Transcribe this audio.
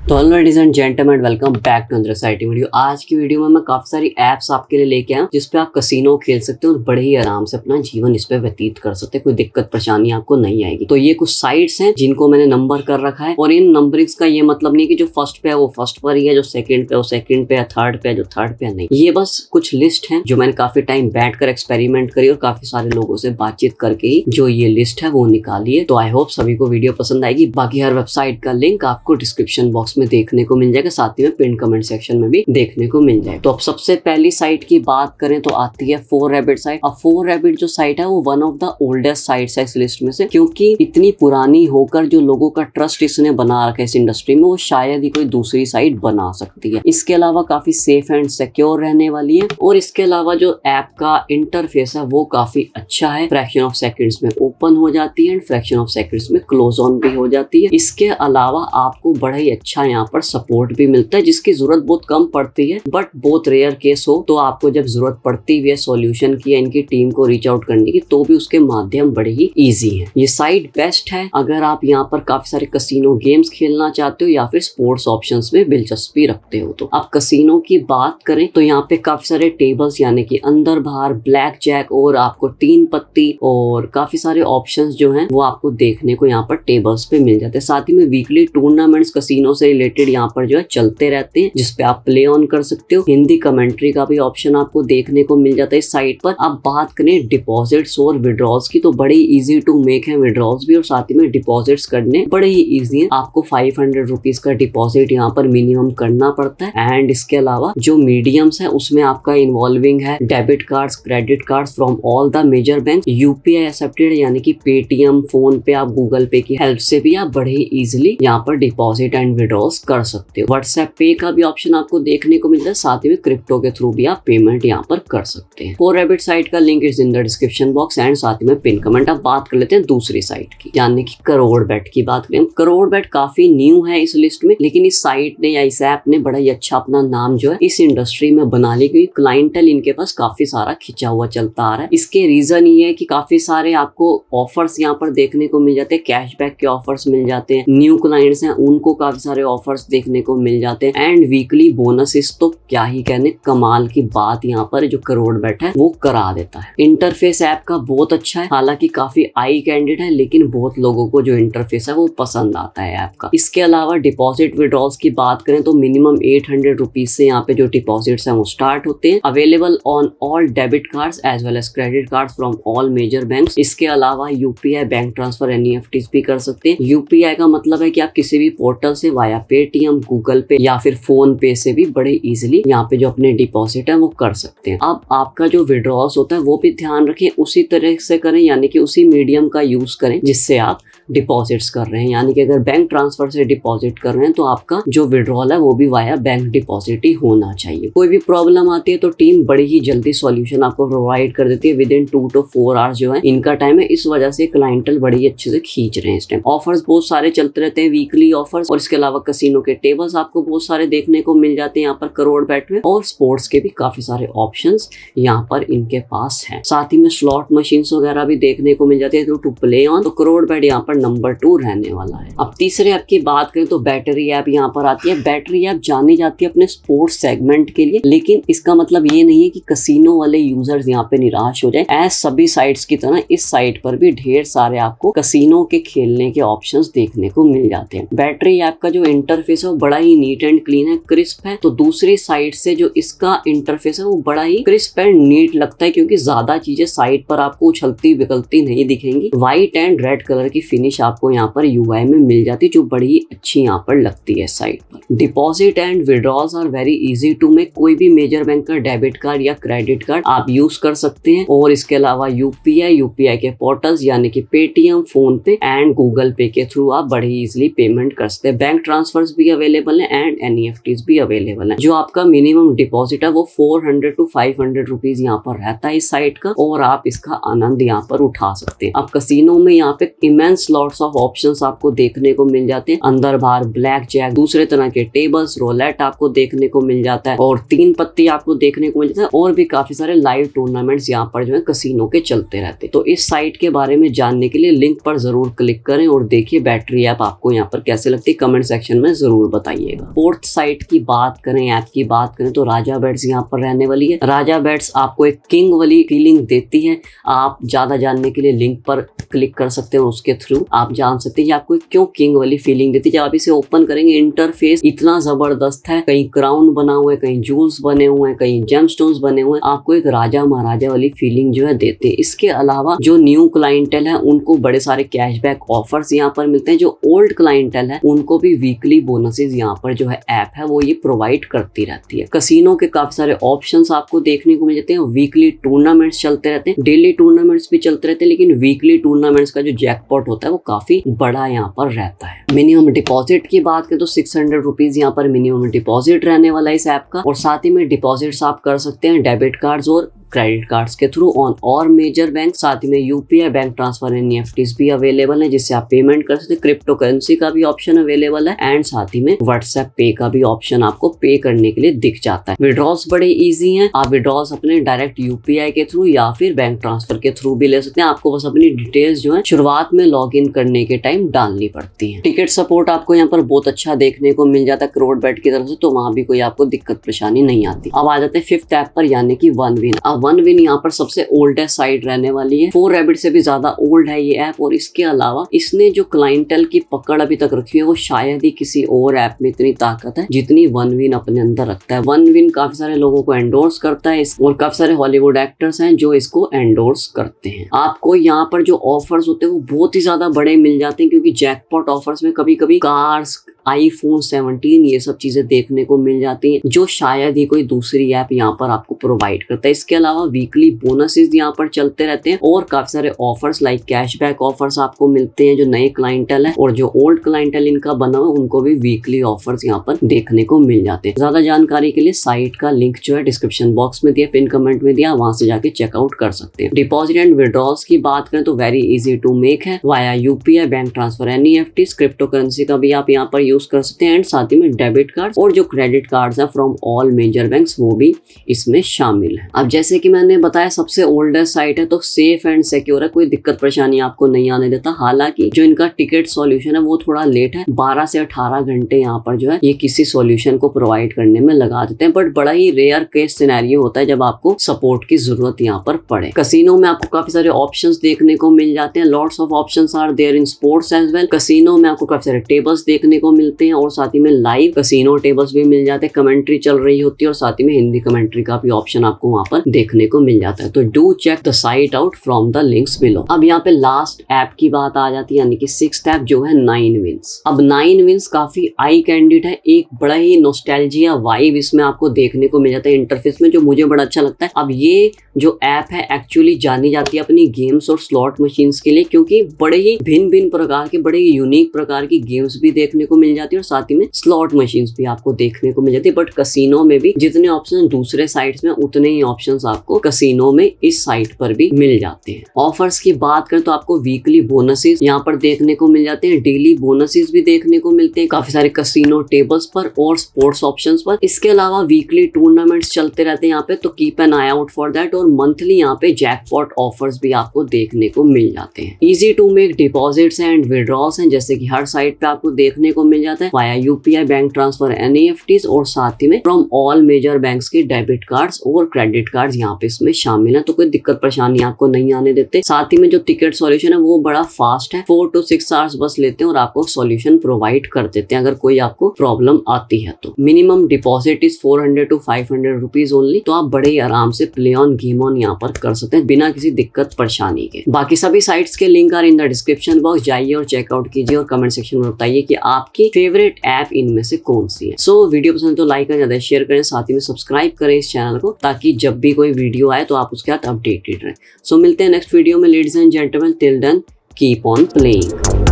तो hello ladies and gentleman, welcome back to अंदर साइटी वीडियो। आज की वीडियो में मैं काफी सारी एप्स आपके लिए लेके आया हूं जिसपे आप कसिनो खेल सकते हो और बड़े ही आराम से अपना जीवन इस पे व्यतीत कर सकते हैं। कोई दिक्कत परेशानी आपको नहीं आएगी। तो ये कुछ साइट्स हैं जिनको मैंने नंबर कर रखा है, और इन नंबरिंग्स का ये मतलब नहीं कि जो फर्स्ट पे है वो फर्स्ट पर ही है, जो सेकंड पे वो सेकंड पे है, थर्ड पे है जो थर्ड पे है, नहीं। ये बस कुछ लिस्ट है जो मैंने काफी टाइम बैठकर एक्सपेरिमेंट करी और काफी सारे लोगों से बातचीत करके ही जो ये लिस्ट है वो निकाली है। तो आई होप सभी को वीडियो पसंद आएगी। बाकी हर वेबसाइट का लिंक आपको डिस्क्रिप्शन बॉक्स में देखने को मिल जाएगा, साथ ही में पिन कमेंट सेक्शन में भी देखने को मिल जाए। तो अब सबसे पहली साइट की बात करें तो आती है 4rabbit साइट। अब 4rabbit जो साइट है वो one of the oldest sites है इस लिस्ट में से, क्योंकि इतनी पुरानी होकर जो लोगों का ट्रस्ट इसने बना रखा है इस इंडस्ट्री में, वो शायद ही कोई दूसरी साइट बना सकती है। इसके अलावा काफी सेफ एंड सिक्योर रहने वाली है, और इसके अलावा जो ऐप का इंटरफेस है वो काफी अच्छा है। फ्रैक्शन ऑफ सेकंड्स में ओपन हो जाती है एंड फ्रैक्शन ऑफ सेकंड्स में क्लोज ऑन भी हो जाती है। इसके अलावा आपको बड़ा ही अच्छा यहाँ पर सपोर्ट भी मिलता है, जिसकी जरूरत बहुत कम पड़ती है, बट बहुत रेयर केस हो तो आपको जब जरूरत पड़ती है सॉल्यूशन की या इनकी टीम को रीच आउट करने की, तो भी उसके माध्यम बड़े ही इजी है। ये साइट बेस्ट है अगर आप यहाँ पर काफी सारे कसिनो गेम्स खेलना चाहते हो या फिर स्पोर्ट्स ऑप्शंस में दिलचस्पी रखते हो। तो आप कसिनो की बात करें तो यहाँ पे काफी सारे टेबल्स यानी कि अंदर बाहर, ब्लैक जैक और आपको 3 पत्ती और काफी सारे ऑप्शंस जो हैं वो आपको देखने को यहाँ पर टेबल्स पे मिल जाते हैं। साथ ही में वीकली टूर्नामेंट्स कसिनो से रिलेटेड यहाँ पर जो है चलते रहते हैं, जिसपे आप प्ले ऑन कर सकते हो। हिंदी कमेंट्री का भी ऑप्शन आपको देखने को मिल जाता है इस साइट पर। आप बात करें डिपॉजिट्स और विड्रॉल्स की तो बड़े इजी टू मेक है विड्रॉल्स भी, और साथ ही में डिपॉजिट्स करने बड़े ही इजी है। आपको 500 रुपीज का डिपॉजिट यहाँ पर मिनिमम करना पड़ता है। एंड इसके अलावा जो मीडियम्स है उसमें आपका इन्वॉल्विंग है debit cards, credit cards from all the major bank, UPI accepted यानी कि पेटीएम, फोन पे, आप गूगल पे की हेल्प से भी आप बड़े ही इजिली यहाँ पर डिपॉजिट एंड विड्रॉल्स कर सकते हो। व्हाट्सएप पे का भी ऑप्शन आपको देखने को मिलता है, साथ ही में क्रिप्टो के थ्रू भी आप पेमेंट यहाँ पर कर सकते हैं। 4rabbit साइट का link is in the description box and साथ ही में पिन कमेंट। आप बात कर लेते हैं दूसरी साइट की, यानी कि करोड़बेट की बात करें। करोड़बेट काफी न्यू है इस लिस्ट में, लेकिन इस साइट ने या इस ऐप ने बड़ा ही अच्छा अपना नाम जो है इस इंडस्ट्री में बना लिया, क्योंकि क्लाइंटल इनके पास काफी सारा खिंचा हुआ चलता आ रहा है। इसके रीजन ये है कि काफी सारे आपको ऑफर्स यहाँ पर देखने को मिल जाते हैं, कैशबैक के ऑफर्स मिल जाते हैं, न्यू क्लाइंट्स हैं उनको काफी सारे ऑफर्स देखने को मिल जाते हैं, एंड वीकली बोनसेस तो क्या ही कहने, कमाल की बात यहाँ पर जो करोड़बेट है वो करा देता है। इंटरफेस ऐप का बहुत अच्छा है, हालांकि काफी आई कैंडिड है, लेकिन बहुत लोगों को जो इंटरफेस है वो पसंद आता है ऐप का। इसके अलावा डिपॉजिट विड्रॉल्स की बात करें तो मिनिमम 800 रुपीज से यहाँ पे जो डिपॉजिट्स हैं वो स्टार्ट होते हैं। Available on all debit cards as well as credit cards from all major banks. इसके अलावा यूपीआई बैंक ट्रांसफर, एनईएफटीज भी कर सकते हैं। यूपीआई का मतलब है कि आप किसी भी पोर्टल से वाया पेटीएम, गूगल पे या फिर फोन पे से भी बड़े इजीली यहाँ पे जो अपने डिपॉजिट है वो कर सकते हैं। अब आपका जो विड्रॉल्स होता है वो भी ध्यान रखें उसी तरह से करें, यानी कि उसी मीडियम का यूज करें जिससे आप डिपॉजिट्स कर रहे हैं। यानी कि अगर बैंक ट्रांसफर से डिपॉजिट कर रहे हैं तो आपका जो विड्रॉल है वो भी वाया बैंक डिपॉजिट ही होना चाहिए। कोई भी प्रॉब्लम आती है तो टीम बड़ी ही जल्दी सॉल्यूशन आपको प्रोवाइड कर देती है। विद इन 2 to 4 आवर्स जो है इनका टाइम है, इस वजह से क्लाइंटल बड़ी अच्छे से खींच रहे हैं इस टाइम। ऑफर्स बहुत सारे चलते रहते हैं, वीकली ऑफर्स, और इसके अलावा कसिनो के टेबल्स आपको बहुत सारे देखने को मिल जाते हैं यहाँ पर करोड़बेट में, और स्पोर्ट्स के भी काफी सारे ऑप्शंस यहाँ पर इनके पास है। साथ ही में स्लॉट मशीन्स वगैरह भी देखने को मिल जाते हैं टू प्ले ऑन। तो करोड़बेट यहाँ पर नंबर 2 रहने वाला है। अब तीसरे ऐप की बात करें तो बैटरी ऐप यहाँ पर आती है। बैटरी ऐप जानी जाती है अपने स्पोर्ट्स सेगमेंट के लिए, लेकिन इसका मतलब ये नहीं है कि कसिनो वाले यूजर्स यहाँ पे निराश हो जाए। एज सभी साइट्स की तरह इस साइट पर भी ढेर सारे आपको कसिनो के खेलने के ऑप्शंस देखने को मिल जाते हैं। बैटरी ऐप का जो इंटरफेस है वो बड़ा ही नीट एंड क्लीन है, क्रिस्प है। तो दूसरी साइट से जो इसका इंटरफेस है वो बड़ा ही क्रिस्प एंड नीट लगता है, क्योंकि ज्यादा चीजें साइट पर आपको उछलती विकलती नहीं दिखेंगी। व्हाइट एंड रेड कलर की फिनिश आपको यहाँ पर यूआई में मिल जाती है, जो बड़ी अच्छी यहाँ पर लगती है साइट पर। Deposit and withdrawals are very easy to make. कोई भी मेजर बैंक का डेबिट कार्ड या क्रेडिट कार्ड आप यूज कर सकते हैं, और इसके अलावा यूपीआई के पोर्टल्स यानी कि पेटीएम, फोन पे एंड गूगल पे के थ्रू आप बड़े इजिली पेमेंट कर सकते हैं। बैंक ट्रांसफर्स भी अवेलेबल है एंड एनईएफटीज भी अवेलेबल है। जो आपका मिनिमम डिपॉजिट है वो 400 to 500 रुपीज यहाँ पर रहता है इस साइट का, और आप इसका आनंद यहाँ पर उठा सकते हैं। अब कसिनो में यहाँ पे इमेंस लॉट्स ऑफ ऑप्शंस आपको देखने को मिल जाते हैं। अंदर बाहर ब्लैक जैक, दूसरे तरह के टेबल्स, रोलेट आपको देखने को मिल जाता है और 3 पत्ती आपको देखने को मिल जाता है और भी काफी सारे लाइव टूर्नामेंट्स यहाँ पर जो है कसिनो के चलते रहते हैं। तो इस साइट के बारे में जानने के लिए लिंक पर जरूर क्लिक करें और देखिए बैटरी ऐप आपको यहाँ पर कैसे लगती है, कमेंट सेक्शन में जरूर बताइएगा। फोर्थ साइट की बात करें, ऐप की बात करें तो राजा बेट्स यहाँ पर रहने वाली है। राजा बेट्स आपको एक किंग वाली फीलिंग देती है। आप ज्यादा जानने के लिए लिंक पर क्लिक कर सकते हैं, उसके थ्रू आप जान सकते हैं आपको क्यों किंग वाली फीलिंग देती है। जब आप इसे ओपन करेंगे इंटरफेस इतना जबरदस्त है, कहीं क्राउन बना हुआ है, कहीं जूल्स बने हुए हैं, कहीं जेमस्टोन्स बने हुए हैं, आपको एक राजा महाराजा वाली फीलिंग जो है देते हैं। इसके अलावा जो न्यू क्लाइंटेल है उनको बड़े सारे कैशबैक ऑफर्स यहाँ पर मिलते हैं। जो ओल्ड क्लाइंटेल है उनको भी वीकली बोनसेस यहाँ पर जो है ऐप है वो ये प्रोवाइड करती रहती है। कसिनो के काफी सारे ऑप्शंस आपको देखने को मिल जाते हैं। वीकली टूर्नामेंट्स चलते रहते हैं, डेली टूर्नामेंट्स भी चलते रहते हैं, लेकिन वीकली टूर्नामेंट्स का जो जैकपॉट होता है वो काफी बड़ा यहाँ पर रहता है। मिनिमम डिपॉजिट की बात करें तो 600 रुपीज यहाँ पर मिनिमम डिपॉजिट रहने वाला है इस ऐप का और साथ ही में डिपॉजिट्स आप कर सकते हैं डेबिट कार्ड्स और क्रेडिट कार्ड्स के थ्रू ऑन और मेजर बैंक। साथ ही में यूपीआई बैंक ट्रांसफर एनईएफटीज भी अवेलेबल है जिससे आप पेमेंट कर सकते हैं। क्रिप्टो करेंसी का भी ऑप्शन अवेलेबल है एंड साथ ही में व्हाट्सएप पे का भी ऑप्शन आपको पे करने के लिए दिख जाता है। विड्रॉल्स बड़े इजी हैं, आप विड्रॉल्स अपने डायरेक्ट यूपीआई के थ्रू या फिर बैंक ट्रांसफर के थ्रू भी ले सकते हैं। आपको बस अपनी डिटेल्स जो है शुरुआत में लॉग इन करने के टाइम डालनी पड़ती है। टिकट सपोर्ट आपको यहाँ पर बहुत अच्छा देखने को मिल जाता है करोड़ बेट की तरफ से, तो वहां भी कोई आपको दिक्कत परेशानी नहीं आती। अब आ जाते हैं फिफ्थ ऐप पर यानी कि वन विन। वन विन यहाँ पर सबसे ओल्डेस्ट साइट रहने वाली है। 4 रैबिट से भी ज्यादा ओल्ड है ये ऐप और इसके अलावा इसने जो क्लाइंटेल की पकड़ अभी तक रखी है वो शायद ही किसी और ऐप में इतनी ताकत है जितनी वन विन अपने अंदर रखता है। वन विन काफी सारे लोगों को एंडोर्स करता है और काफी सारे हॉलीवुड एक्टर्स हैं जो इसको एंडोर्स करते हैं। आपको यहाँ पर जो ऑफर्स होते हैं वो बहुत ही ज्यादा बड़े मिल जाते हैं क्योंकि जैकपॉट ऑफर्स में कभी कभी कार्स, आईफोन 17 ये सब चीजें देखने को मिल जाती हैं जो शायद ही कोई दूसरी ऐप यहाँ पर आपको प्रोवाइड करता है। इसके अलावा वीकली बोनसेस यहाँ पर चलते रहते हैं और काफी सारे ऑफर्स लाइक कैशबैक ऑफर्स आपको मिलते हैं जो नए क्लाइंटल है और जो ओल्ड क्लाइंटल इनका बना हुआ उनको भी वीकली ऑफर्स यहाँ पर देखने को मिल जाते हैं। ज्यादा जानकारी के लिए साइट का लिंक जो है डिस्क्रिप्शन बॉक्स में दिया, पिन कमेंट में दिया, वहां से जाके चेकआउट कर सकते हैं। डिपॉजिट एंड विड्रॉल्स की बात करें तो वेरी इजी टू मेक है via UPI, bank transfer, NEFT, crypto currency का भी आप यहाँ पर यूज कर सकते हैं एंड साथ ही में डेबिट कार्ड और जो क्रेडिट कार्ड्स हैं फ्रॉम ऑल मेजर बैंक्स वो भी इसमें शामिल है। अब जैसे कि मैंने बताया सबसे ओल्डेस्ट साइट है तो सेफ एंड सिक्योर है, कोई दिक्कत परेशानी आपको नहीं आने देता। हालांकि जो इनका टिकट सॉल्यूशन है वो थोड़ा लेट है, 12 से 18 घंटे यहाँ पर जो है ये किसी सॉल्यूशन को प्रोवाइड करने में लगा देते हैं, बट बड़ा ही रेयर केस सिनेरियो होता है जब आपको सपोर्ट की जरूरत यहाँ पर पड़े। कसिनो में आपको काफी सारे ऑप्शंस देखने को मिल जाते हैं, lots of options are there in sports as well. Casino में आपको काफी सारे टेबल्स देखने को मिलते हैं और साथ ही में लाइव कसिनो टेबल्स भी मिल जाते हैं, कमेंट्री चल रही होती है और साथ ही में हिंदी कमेंट्री का भी ऑप्शन आपको वहां पर देखने को मिल जाता है। तो do check the site out from the links below. अब यहाँ पे लास्ट ऐप की बात आ जाती है यानी कि 6th ऐप जो है 9 विन्स। अब 9 विन्स काफी आई कैंडिड है, एक बड़ा ही नॉस्टैल्जिया वाइब इसमें आपको देखने को मिल जाता है इंटरफेस में, जो मुझे बड़ा अच्छा लगता है। अब ये जो ऐप है एक्चुअली जानी जाती है अपनी गेम्स और स्लॉट मशीन्स के लिए क्योंकि बड़े ही भिन्न भिन्न प्रकार के, बड़े ही यूनिक प्रकार की गेम्स भी देखने को मिल जाती है और साथ ही में स्लॉट मशीन्स भी आपको देखने को मिल जाती है। बट कसिनो में भी जितने ऑप्शन दूसरे साइट्स में उतने ही ऑप्शंस आपको कसिनो में इस साइट पर भी मिल जाते हैं। ऑफर्स की बात करें तो आपको वीकली बोनसेस यहाँ पर देखने को मिल जाते हैं, डेली बोनसेस भी देखने को मिलते हैं काफी सारे कसिनो टेबल्स पर और स्पोर्ट्स ऑप्शंस पर। इसके अलावा वीकली टूर्नामेंट्स चलते रहते हैं यहाँ पे, तो keep an I out for that. और मंथली यहाँ पे जैकपॉट ऑफर्स भी आपको देखने को मिल जाते हैं। Easy to make deposits and withdrawals हैं जैसे कि हर साइट पे आपको देखने को मिल जाता है वाया यूपीआई, बैंक ट्रांसफर, एनईएफटीज और साथ ही में फ्रॉम ऑल मेजर बैंक्स के डेबिट कार्ड्स और क्रेडिट कार्ड्स यहाँ पे इसमें शामिल है, तो कोई दिक्कत परेशानी आपको नहीं आने देते। साथ ही में जो टिकट सॉल्यूशन है वो बड़ा फास्ट है, 4 to 6 आवर्स बस लेते हैं और आपको सॉल्यूशन प्रोवाइड कर देते हैं अगर कोई आपको प्रॉब्लम आती है तो। Minimum deposit is 400 to 500 rupees only, तो आप बड़े ही आराम से प्ले ऑन गेम ऑन यहाँ पर कर सकते हैं बिना किसी दिक्कत परेशानी के। बाकी सभी साइट्स के link are in the description box, जाइए और चेकआउट कीजिए और कमेंट सेक्शन में बताइए कि आपकी फेवरेट ऐप इनमें से कौन सी है। सो वीडियो पसंद तो लाइक करें, ज्यादा शेयर करें, साथ ही में सब्सक्राइब करें इस चैनल को ताकि जब भी कोई वीडियो आए तो आप उसके साथ अपडेटेड रहें। सो मिलते हैं नेक्स्ट वीडियो में ladies and gentleman, till then keep on playing.